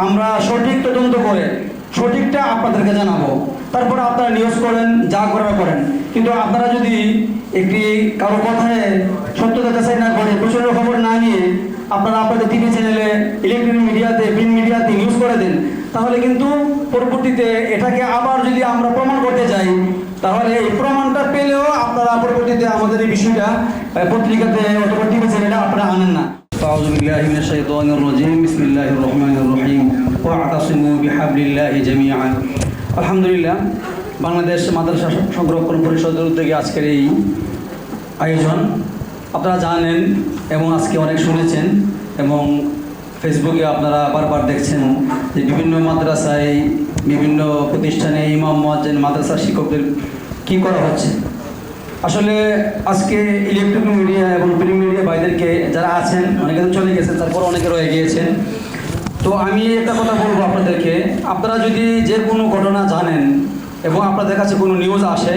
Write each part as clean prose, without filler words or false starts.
আমরা সঠিক তদন্ত করে সঠিকটা আপনাদেরকে জানাবো। তারপরে আপনারা নিউজ করেন, যা করার করেন, কিন্তু আপনারা যদি একটি কারো কথায় সত্যতা যাচাই না করে, প্রচুর খবর না নিয়ে আপনারা আপনাদের টিভি চ্যানেলে, ইলেকট্রনিক মিডিয়াতে, প্রিন্ট মিডিয়াতে নিউজ করে দেন, তাহলে কিন্তু পরবর্তীতে এটাকে আবার যদি আমরা প্রমাণ করতে যাই, তাহলে এই প্রমাণটা পেলেও আপনারা পরবর্তীতে আমাদের এই বিষয়টা পত্রিকাতে অথবা টিভি চ্যানেলে আপনারা আনেন না। আউযু বিল্লাহি মিনাশ শাইতানির রাজিম। বিসমিল্লাহির রহমানির রহিম। ওয়া'তাসিমু বিহাবলিল্লাহি জামিআন। আলহামদুলিল্লাহ, বাংলাদেশ মাদ্রাসা সংরক্ষণ পরিষদের উদ্যোগে আজকের এই আয়োজন আপনারা জানেন এবং আজকে অনেক শুনেছেন এবং ফেসবুকে আপনারা বারবার দেখছেন যে বিভিন্ন মাদ্রাসায়, বিভিন্ন প্রতিষ্ঠানে ইমাম, মুয়াজ্জিন, মাদ্রাসার শিক্ষকদের কী করা হচ্ছে। আসলে আজকে ইলেকট্রনিক মিডিয়া এবং প্রিন্ট মিডিয়া ভাইদেরকে যারা আছেন, অনেকে তো চলে গেছেন, তারপর অনেকে রয়ে গিয়েছেন। তো আমি একটা কথা বলবো আপনাদেরকে, আপনারা যদি যে কোনো ঘটনা জানেন এবং আপনাদের কাছে কোনো নিউজ আসে,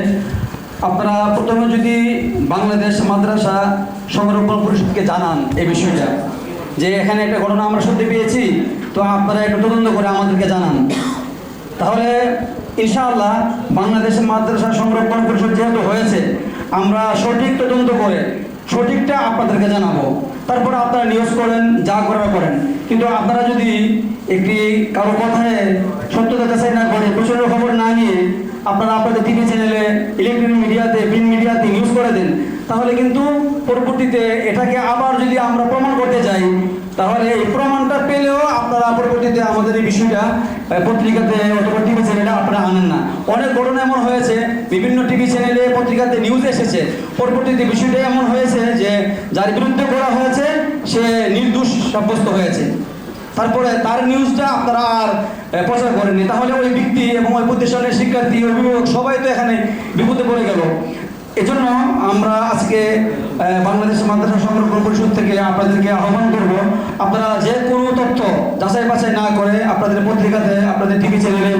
আপনারা প্রথমে যদি বাংলাদেশ মাদ্রাসা সংরক্ষণ পরিষদকে জানান এই বিষয়টা, যে এখানে একটা ঘটনা আমরা শুনতে পেয়েছি, তো আপনারা একটু তদন্ত করে আমাদেরকে জানান। তাহলে ইনশাআল্লাহ বাংলাদেশের মাদ্রাসা সংরক্ষণ পরিষদ যেহেতু হয়েছে, আমরা সঠিক তদন্ত করে সঠিকটা আপনাদেরকে জানাবো। তারপর আপনারা নিউজ করেন, যা করার করেন, কিন্তু আপনারা যদি একটি কারো কথায় সত্যতা যাচাই না করে, প্রচুর খবর না নিয়ে আপনারা আপনাদের টিভি চ্যানেলে, ইলেকট্রনিক মিডিয়াতে, প্রিন্ট মিডিয়াতে নিউজ করে দেন, তাহলে কিন্তু পরবর্তীতে এটাকে আবার যদি আমরা প্রমাণ করতে যাই, তাহলে এই প্রমাণটা পেলেও আপনারা পরবর্তীতে আমাদের এই বিষয়টা পত্রিকাতে অথবা টিভি চ্যানেলে আপনারা আনেন না। অনেক ঘটনা এমন হয়েছে, বিভিন্ন টিভি চ্যানেলে, পত্রিকাতে নিউজ এসেছে, পরবর্তীতে বিষয়টা এমন হয়েছে যে যার বিরুদ্ধে করা হয়েছে সে নির্দোষ সাব্যস্ত হয়েছে, তারপরে তার নিউজটা আপনারা আর প্রচার করেননি, তাহলে ওই ব্যক্তি এবং ওই প্রতিষ্ঠানের শিক্ষার্থী, অভিভাবক সবাই তো এখানে বিপদে পড়ে গেল। এজন্য আমরা আজকে বাংলাদেশ মাদ্রাসা সংরক্ষণ পরিষদ থেকে আপনাদেরকে আহ্বান করব, আপনারা যে কোনো তথ্য যাচাই বাছাই না করে আপনাদের পত্রিকাতে, আপনাদের টিভি চ্যানেলে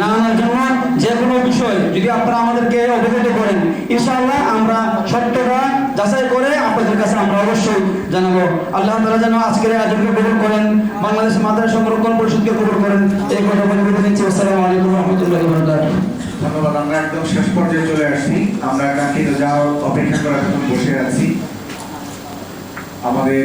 না আনার জন্য, যে কোনো বিষয় যদি আপনারা আমাদেরকে অবগত করেন, ইনশাআল্লাহ আমরা সত্যটা যাচাই করে আপনাদের কাছে আমরা অবশ্যই জানাবো। আল্লাহ তাআলা যেন আজকের আয়োজনকে কবুল করেন, বাংলাদেশ মাদ্রাসা সংরক্ষণ পরিষদকে কবুল করেন। এই কথা বলে বিদায় নিচ্ছি। আসসালামু আলাইকুম ওয়া রাহমাতুল্লাহি ওয়া বারাকাতুহু। ধন্যবাদ। আমরা একদম শেষ পর্যায়ে চলে আসছি। আমরা কাঙ্ক্ষিত যাওয়ার অপেক্ষা করার জন্য বসে আছি। আমাদের